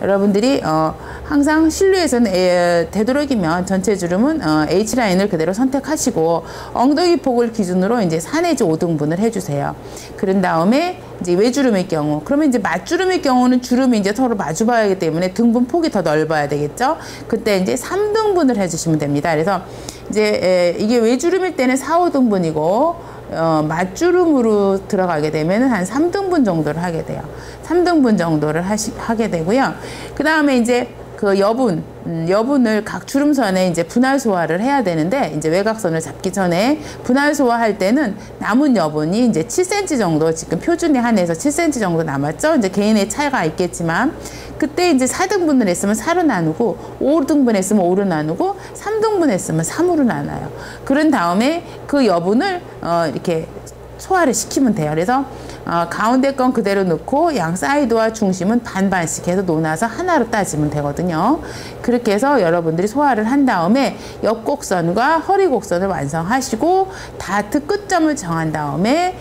여러분들이 항상 실루엣은 되도록이면 전체 주름은 H라인을 그대로 선택하시고 엉덩이 폭을 기준으로 이제 4 내지 5등분을 해주세요. 그런 다음에 이제 외주름의 경우, 그러면 이제 맞주름의 경우는 주름이 이제 서로 마주 봐야 하기 때문에 등분 폭이 더 넓어야 되겠죠. 그때 이제 3등분을 해주시면 됩니다. 그래서 이제 이게 외주름일 때는 4, 5등분이고 맞주름으로 들어가게 되면 한 3등분 정도를 하게 돼요. 3등분 정도를 하게 되고요. 그 다음에 이제 그 여분을 각 주름선에 이제 분할 소화를 해야 되는데, 이제 외곽선을 잡기 전에 분할 소화할 때는 남은 여분이 이제 7cm 정도, 지금 표준에 한해서 7cm 정도 남았죠. 이제 개인의 차이가 있겠지만, 그때 이제 4등분을 했으면 4로 나누고, 5등분 했으면 5로 나누고, 3등분 했으면 3으로 나눠요. 그런 다음에 그 여분을 이렇게 소화를 시키면 돼요. 그래서 가운데 건 그대로 넣고 양 사이드와 중심은 반반씩 해서 놓아서 하나로 따지면 되거든요. 그렇게 해서 여러분들이 소화를 한 다음에 옆곡선과 허리곡선을 완성하시고 다트 끝점을 정한 다음에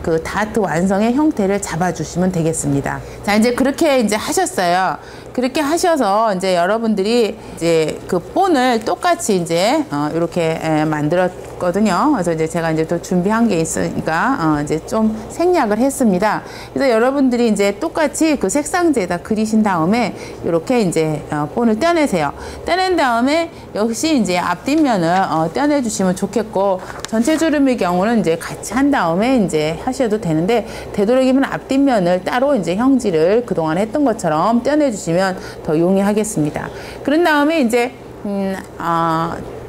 그 다트 완성의 형태를 잡아주시면 되겠습니다. 자, 이제 그렇게 이제 하셨어요. 그렇게 하셔서 이제 여러분들이 이제 그 본을 똑같이 이제 이렇게 만들었거든요. 그래서 이제 제가 이제 또 준비한 게 있으니까 이제 좀 생략을 했습니다. 그래서 여러분들이 이제 똑같이 그 색상지에다 그리신 다음에 이렇게 이제 본을 떼내세요. 떼낸 다음에 역시 이제 앞뒷면을 떼내 주시면 좋겠고, 전체 주름의 경우는 이제 같이 한 다음에 이제 하셔도 되는데, 되도록이면 앞뒷면을 따로 이제 형질을 그동안 했던 것처럼 떼내 주시면 더 용이하겠습니다. 그런 다음에 이제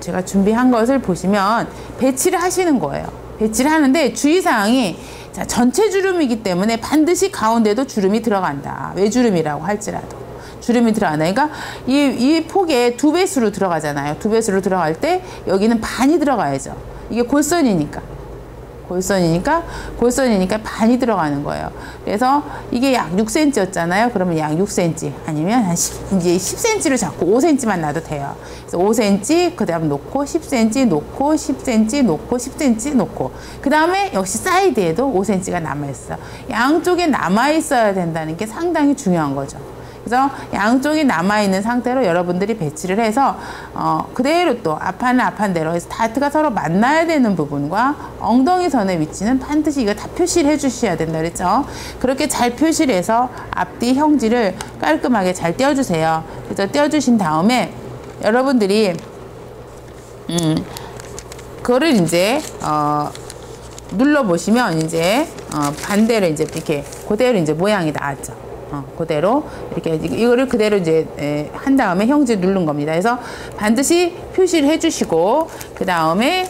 제가 준비한 것을 보시면 배치를 하시는 거예요. 배치를 하는데 주의사항이, 자, 전체 주름이기 때문에 반드시 가운데도 주름이 들어간다. 외주름이라고 할지라도 주름이 들어가나. 그러니까 이 폭에 2배수로 들어가잖아요. 2배수로 들어갈 때 여기는 반이 들어가야죠. 이게 골선이니까 반이 들어가는 거예요. 그래서 이게 약 6cm였잖아요. 그러면 약 6cm 아니면 한 이제 10cm를 잡고 5cm만 놔도 돼요. 그래서 5cm, 그 다음 놓고 10cm 놓고 10cm 놓고 10cm 놓고, 그 다음에 역시 사이드에도 5cm가 남아있어요. 양쪽에 남아있어야 된다는 게 상당히 중요한 거죠. 그래서 양쪽이 남아있는 상태로 여러분들이 배치를 해서 그대로 또 앞판은 앞판대로 해서 다트가 서로 만나야 되는 부분과 엉덩이 선의 위치는 반드시 이거 다 표시를 해주셔야 된다 그랬죠. 그렇게 잘 표시를 해서 앞뒤 형질을 깔끔하게 잘 떼어주세요. 그래서 떼어주신 다음에 여러분들이 그거를 이제 눌러보시면 이제 반대로 이제 이렇게 그대로 이제 모양이 나왔죠. 그대로 이렇게 이거를 그대로 이제 한 다음에 형질 누른 겁니다. 그래서 반드시 표시를 해주시고, 그 다음에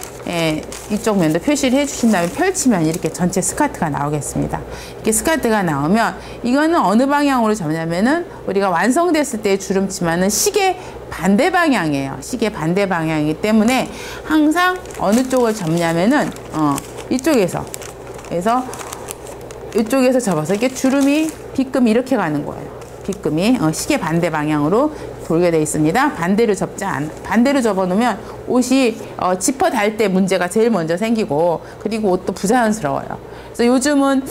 이쪽 면도 표시를 해주신 다음에 펼치면 이렇게 전체 스커트가 나오겠습니다. 이렇게 스커트가 나오면 이거는 어느 방향으로 접냐면은 우리가 완성됐을 때의 주름치마는 시계 반대 방향이에요. 시계 반대 방향이기 때문에 항상 어느 쪽을 접냐면은 이쪽에서, 그래서 이쪽에서 접어서 이렇게 주름이 빗금이 이렇게 가는 거예요. 빗금이 시계 반대 방향으로 돌게 되어 있습니다. 반대로 접어 놓으면 옷이 지퍼 달 때 문제가 제일 먼저 생기고, 그리고 옷도 부자연스러워요. 그래서 요즘은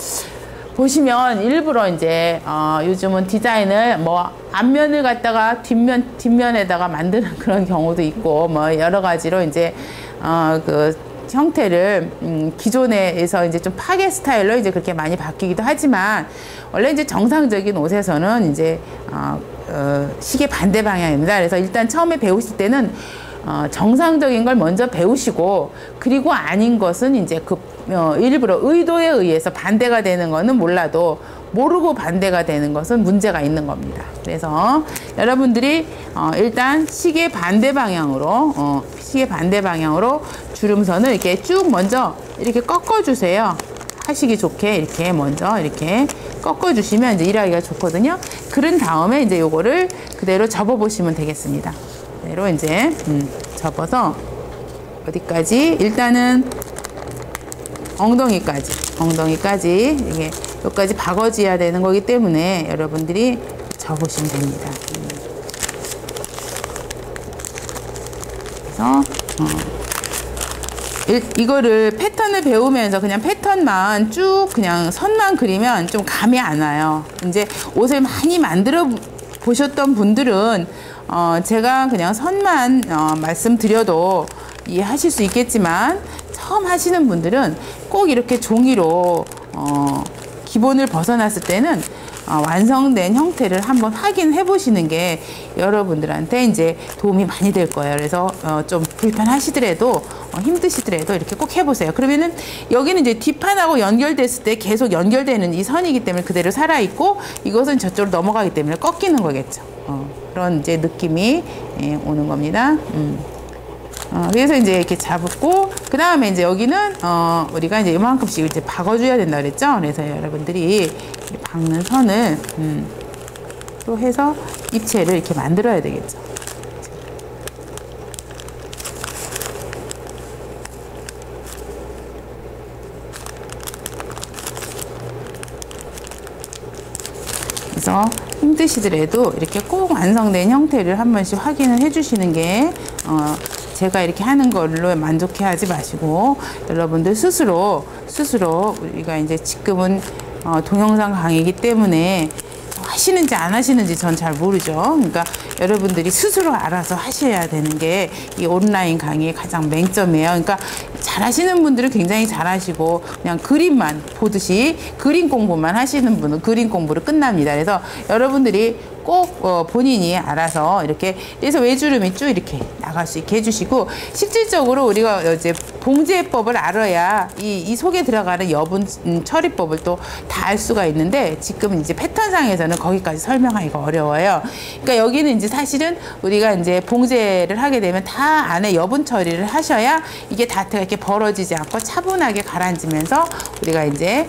보시면 일부러 이제 요즘은 디자인을 뭐 앞면을 갖다가 뒷면에다가 만드는 그런 경우도 있고, 뭐 여러 가지로 이제 그 형태를 기존에서 이제 좀 파괴 스타일로 이제 그렇게 많이 바뀌기도 하지만, 원래 이제 정상적인 옷에서는 이제 시계 반대 방향입니다. 그래서 일단 처음에 배우실 때는 정상적인 걸 먼저 배우시고, 그리고 아닌 것은 이제 일부러 의도에 의해서 반대가 되는 거는 몰라도 모르고 반대가 되는 것은 문제가 있는 겁니다. 그래서 여러분들이 일단 시계 반대 방향으로 주름선을 이렇게 쭉 먼저 이렇게 꺾어주세요. 하시기 좋게 이렇게 먼저 이렇게 꺾어주시면 이제 일하기가 좋거든요. 그런 다음에 이제 요거를 그대로 접어보시면 되겠습니다. 그대로 이제 접어서 어디까지? 일단은 엉덩이까지 이게 여기까지 박아줘야 되는 거기 때문에 여러분들이 접으시면 됩니다. 그래서 이거를 패턴을 배우면서 그냥 패턴만 쭉 그냥 선만 그리면 좀 감이 안 와요. 이제 옷을 많이 만들어 보셨던 분들은 제가 그냥 선만 말씀드려도 이해하실 수 있겠지만, 처음 하시는 분들은 꼭 이렇게 종이로 기본을 벗어났을 때는 완성된 형태를 한번 확인해 보시는 게 여러분들한테 이제 도움이 많이 될 거예요. 그래서 좀 불편하시더라도 힘드시더라도 이렇게 꼭 해보세요. 그러면은 여기는 이제 뒷판하고 연결됐을 때 계속 연결되는 이 선이기 때문에 그대로 살아있고, 이것은 저쪽으로 넘어가기 때문에 꺾이는 거겠죠. 그런 이제 느낌이 오는 겁니다. 그래서 이제 이렇게 잡고, 그 다음에 이제 여기는 우리가 이제 이만큼씩 이제 박아줘야 된다 그랬죠. 그래서 여러분들이 박는 선을 또 해서 입체를 이렇게 만들어야 되겠죠. 그래서 힘드시더라도 이렇게 꼭 완성된 형태를 한 번씩 확인을 해주시는 게 제가 이렇게 하는 걸로 만족해 하지 마시고, 여러분들 스스로 우리가 이제 지금은 동영상 강의이기 때문에 하시는지 안 하시는지 전 잘 모르죠. 그러니까 여러분들이 스스로 알아서 하셔야 되는 게 이 온라인 강의의 가장 맹점이에요. 그러니까 잘하시는 분들은 굉장히 잘하시고 그냥 그림만 보듯이 그림 공부만 하시는 분은 그림 공부로 끝납니다. 그래서 여러분들이 꼭 본인이 알아서 이렇게, 그래서 외주름이 쭉 이렇게 나갈 수 있게 해주시고, 실질적으로 우리가 이제 봉제법을 알아야 이 속에 들어가는 여분 처리법을 또 다 알 수가 있는데, 지금 이제 패턴상에서는 거기까지 설명하기가 어려워요. 그러니까 여기는 이제 사실은 우리가 이제 봉제를 하게 되면 다 안에 여분 처리를 하셔야 이게 다트가 이렇게 벌어지지 않고 차분하게 가라앉으면서 우리가 이제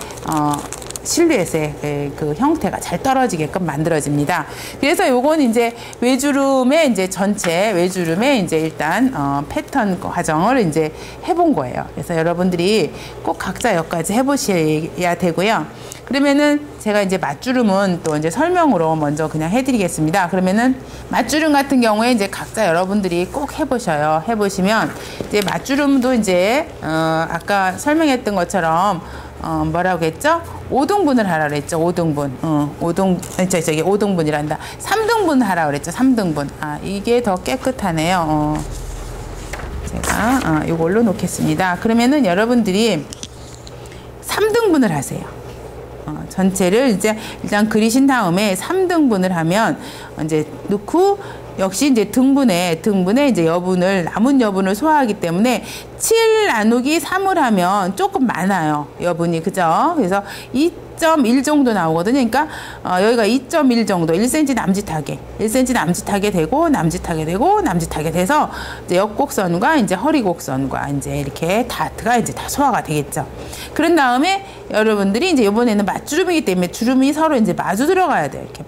실루엣의 그 형태가 잘 떨어지게끔 만들어집니다. 그래서 요건 이제 외주름의 이제 전체 외주름의 이제 일단 패턴 과정을 이제 해본 거예요. 그래서 여러분들이 꼭 각자 여기까지 해보셔야 되고요. 그러면은 제가 이제 맞주름은 또 이제 설명으로 먼저 그냥 해드리겠습니다. 그러면은 맞주름 같은 경우에 이제 각자 여러분들이 꼭 해보셔요. 해보시면 이제 맞주름도 이제 아까 설명했던 것처럼 뭐라고 했죠? 5등분을 하라 그랬죠. 5등분. 5등분이란다. 3등분 하라 그랬죠. 3등분. 이게 더 깨끗하네요. 제가 이걸로 놓겠습니다. 그러면은 여러분들이 3등분을 하세요. 전체를 이제 일단 그리신 다음에 3등분을 하면 이제 넣고, 역시 이제 등분에 이제 여분을, 남은 여분을 소화하기 때문에 7 나누기 3을 하면 조금 많아요. 여분이. 그죠? 그래서 2.1 정도 나오거든요. 그러니까 여기가 2.1 정도, 1cm 남짓하게, 1cm 남짓하게 되고 돼서 이제 옆곡선과 이제 허리곡선과 이제 이렇게 다트가 이제 다 소화가 되겠죠. 그런 다음에 여러분들이 이제 이번에는 맞주름이기 때문에 주름이 서로 이제 마주 들어가야 돼요. 이렇게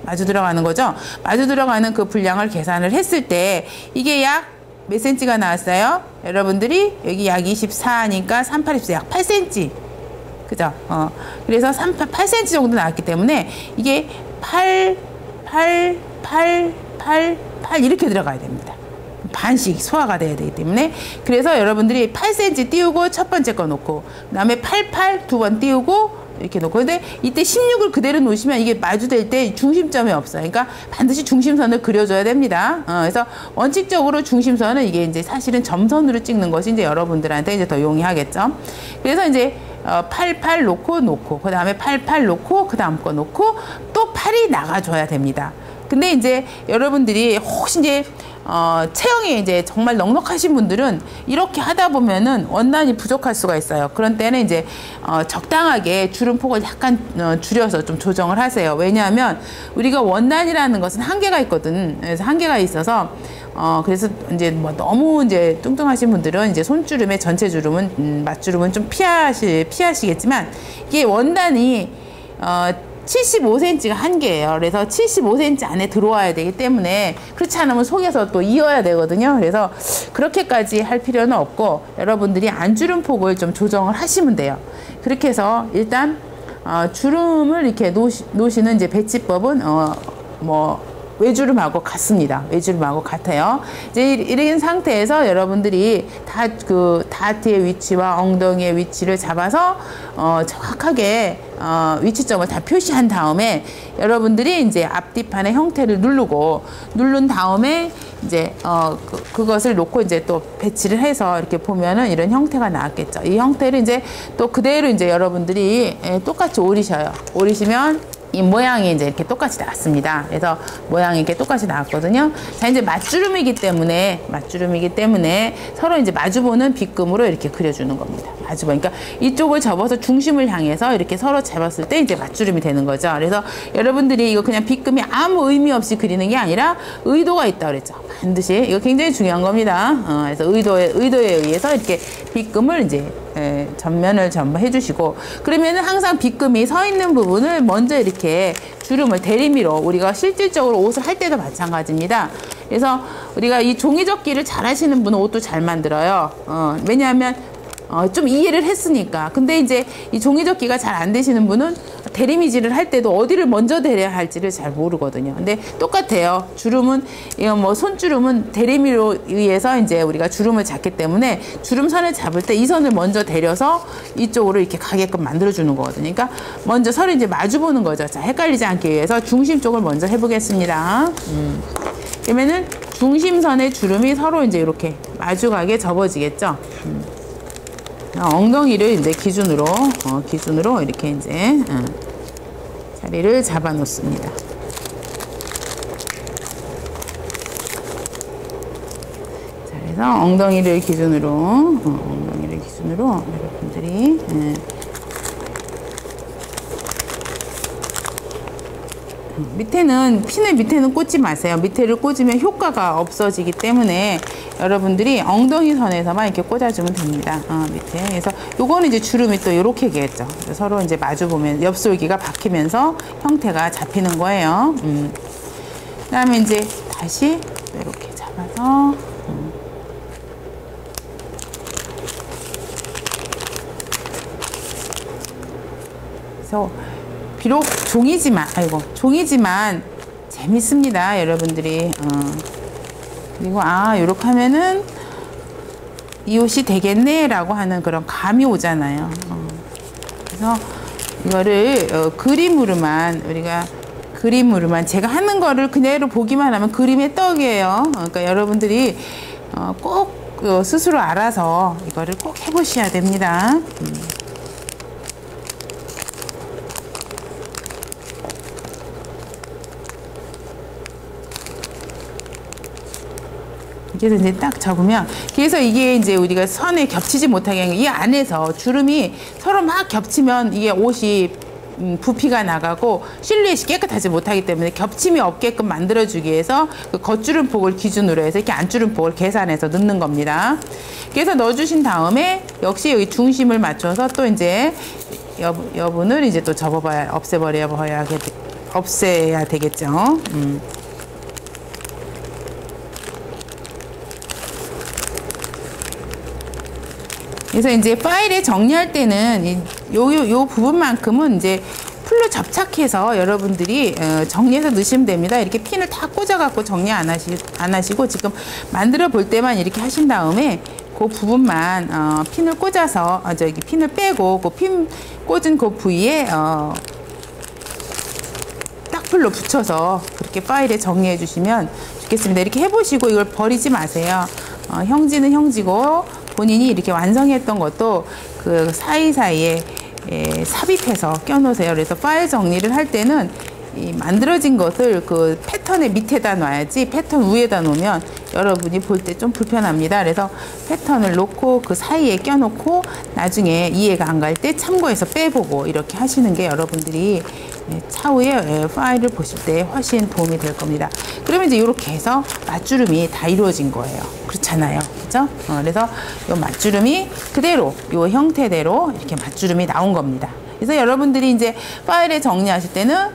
마주 들어가는 거죠. 마주 들어가는 그 분량을 계산을 했을 때 이게 약 몇 cm가 나왔어요? 여러분들이 여기 약 24니까 38입니다. 약 8cm. 그죠? 그래서 8cm 정도 나왔기 때문에 이게 8 이렇게 들어가야 됩니다. 반씩 소화가 돼야 되기 때문에. 그래서 여러분들이 8cm 띄우고 첫 번째 거 놓고, 그 다음에 88 두 번 띄우고 이렇게 놓고, 근데 이때 16을 그대로 놓으시면 이게 마주될 때 중심점이 없어요. 그러니까 반드시 중심선을 그려줘야 됩니다. 그래서 원칙적으로 중심선은 이게 이제 사실은 점선으로 찍는 것이 이제 여러분들한테 이제 더 용이하겠죠. 그래서 이제 88 놓고, 그 다음에 88 놓고, 그 다음 거 놓고, 또 8이 나가줘야 됩니다. 근데 이제 여러분들이 혹시 이제 체형이 이제 정말 넉넉하신 분들은 이렇게 하다 보면은 원단이 부족할 수가 있어요. 그런 때는 이제 적당하게 주름폭을 약간 줄여서 좀 조정을 하세요. 왜냐하면 우리가 원단이라는 것은 한계가 있거든. 그래서 한계가 있어서 그래서 이제 뭐 너무 이제 뚱뚱하신 분들은 이제 손주름의 전체 주름은 맞주름은 좀 피하시겠지만, 이게 원단이 75cm가 한계예요. 그래서 75cm 안에 들어와야 되기 때문에, 그렇지 않으면 속에서 또 이어야 되거든요. 그래서 그렇게까지 할 필요는 없고, 여러분들이 안주름폭을 좀 조정을 하시면 돼요. 그렇게 해서 일단 주름을 이렇게 놓으시는 이제 배치법은 뭐 외주름하고 같습니다. 외주름하고 같아요. 이제 이런 상태에서 여러분들이 다트의 위치와 엉덩이의 위치를 잡아서 정확하게 위치점을 다 표시한 다음에 여러분들이 이제 앞뒤판의 형태를 누른 다음에 이제 그것을 놓고 이제 또 배치를 해서 이렇게 보면은 이런 형태가 나왔겠죠. 이 형태를 이제 또 그대로 이제 여러분들이 똑같이 오리셔요. 오리시면 이 모양이 이제 이렇게 똑같이 나왔습니다. 그래서 모양이 이렇게 똑같이 나왔거든요. 자, 이제 맞주름이기 때문에 서로 이제 마주보는 빗금으로 이렇게 그려주는 겁니다. 마주보. 그러니까 이쪽을 접어서 중심을 향해서 이렇게 서로 잡았을 때 이제 맞주름이 되는 거죠. 그래서 여러분들이 이거 그냥 빗금이 아무 의미 없이 그리는 게 아니라 의도가 있다 그랬죠. 반드시 이거 굉장히 중요한 겁니다. 그래서 의도에 의해서 이렇게 빗금을 이제 전면을 전부 해주시고, 그러면은 항상 빗금이 서 있는 부분을 먼저 이렇게 주름을 대리미로, 우리가 실질적으로 옷을 할 때도 마찬가지입니다. 그래서 우리가 이 종이접기를 잘 하시는 분은 옷도 잘 만들어요. 왜냐하면 좀 이해를 했으니까. 근데 이제 이 종이접기가 잘 안 되시는 분은 대리미질을 할 때도 어디를 먼저 대려야 할지를 잘 모르거든요. 근데 똑같아요. 주름은, 이거 뭐 손주름은 대리미로 의해서 이제 우리가 주름을 잡기 때문에 주름선을 잡을 때 이 선을 먼저 대려서 이쪽으로 이렇게 가게끔 만들어주는 거거든요. 그러니까 먼저 서로 이제 마주보는 거죠. 자, 헷갈리지 않기 위해서 중심 쪽을 먼저 해보겠습니다. 그러면은 중심선의 주름이 서로 이제 이렇게 마주가게 접어지겠죠. 엉덩이를 이제 기준으로 이렇게 이제 자리를 잡아 놓습니다. 자, 그래서 엉덩이를 기준으로 여러분들이 밑에는 꽂지 마세요. 밑에를 꽂으면 효과가 없어지기 때문에 여러분들이 엉덩이 선에서만 이렇게 꽂아주면 됩니다. 밑에. 그래서 요거는 이제 주름이 또 이렇게 겠죠. 서로 이제 마주 보면 옆솔기가 박히면서 형태가 잡히는 거예요. 그다음에 이제 다시 이렇게 잡아서 그래서 비록 종이지만 재밌습니다, 여러분들이. 그리고 이렇게 하면은 이 옷이 되겠네 라고 하는 그런 감이 오잖아요. 그래서 이거를 그림으로만 제가 하는 거를 그대로 보기만 하면 그림의 떡이에요. 그러니까 여러분들이 꼭 스스로 알아서 이거를 꼭 해보셔야 됩니다. 그래서 이제 딱 접으면, 그래서 이게 이제 우리가 선에 겹치지 못하게 하는 게, 이 안에서 주름이 서로 막 겹치면 이게 옷이 부피가 나가고 실루엣이 깨끗하지 못하기 때문에 겹침이 없게끔 만들어주기 위해서 그 겉주름폭을 기준으로 해서 이렇게 안주름폭을 계산해서 넣는 겁니다. 그래서 넣어주신 다음에 역시 여기 중심을 맞춰서 또 이제 여분을 이제 또 없애야 되겠죠. 그래서 이제 파일에 정리할 때는 요 부분만큼은 이제 풀로 접착해서 여러분들이 정리해서 넣으시면 됩니다. 이렇게 핀을 다 꽂아갖고 정리 안 하시고 지금 만들어 볼 때만 이렇게 하신 다음에 그 부분만 핀을 꽂아서 핀을 빼고 그 핀 꽂은 그 부위에 딱풀로 붙여서 그렇게 파일에 정리해 주시면 좋겠습니다. 이렇게 해보시고 이걸 버리지 마세요. 형지는 형지고 본인이 이렇게 완성했던 것도 그 사이사이에 삽입해서 껴놓으세요. 그래서 파일 정리를 할 때는 이 만들어진 것을 그 패턴의 밑에다 놔야지 패턴 위에다 놓으면 여러분이 볼 때 좀 불편합니다. 그래서 패턴을 놓고 그 사이에 껴놓고 나중에 이해가 안 갈 때 참고해서 빼보고 이렇게 하시는 게 여러분들이 차후에 파일을 보실 때 훨씬 도움이 될 겁니다. 그러면 이제 이렇게 해서 맞주름이 다 이루어진 거예요. 그렇잖아요. 그죠? 그래서 이 맞주름이 그대로 이 형태대로 이렇게 맞주름이 나온 겁니다. 그래서 여러분들이 이제 파일에 정리하실 때는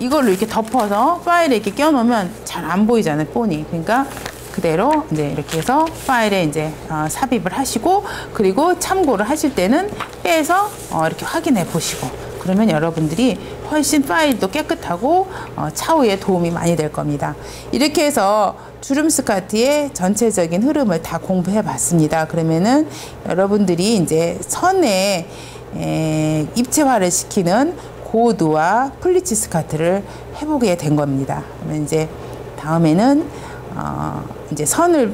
이걸로 이렇게 덮어서 파일에 이렇게 껴놓으면 잘 안 보이잖아요, 폰이. 그러니까 그대로 이제 이렇게 해서 파일에 이제 삽입을 하시고, 그리고 참고를 하실 때는 빼서 이렇게 확인해 보시고, 그러면 여러분들이 훨씬 파일도 깨끗하고 차후에 도움이 많이 될 겁니다. 이렇게 해서 주름 스카트의 전체적인 흐름을 다 공부해 봤습니다. 그러면은 여러분들이 이제 선에 입체화를 시키는 고도와 플리츠 스카트를 해보게 된 겁니다. 그러면 이제 다음에는 이제 선을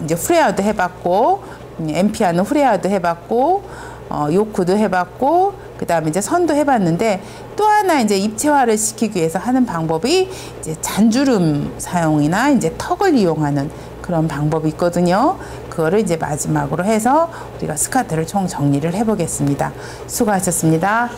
이제 프레어도 해봤고, 엠피아는 프레어도 해봤고, 요크도 해봤고, 그 다음에 이제 선도 해봤는데, 또 하나 이제 입체화를 시키기 위해서 하는 방법이 이제 잔주름 사용이나 이제 턱을 이용하는 그런 방법이 있거든요. 그거를 이제 마지막으로 해서 우리가 스카트를 총 정리를 해보겠습니다. 수고하셨습니다.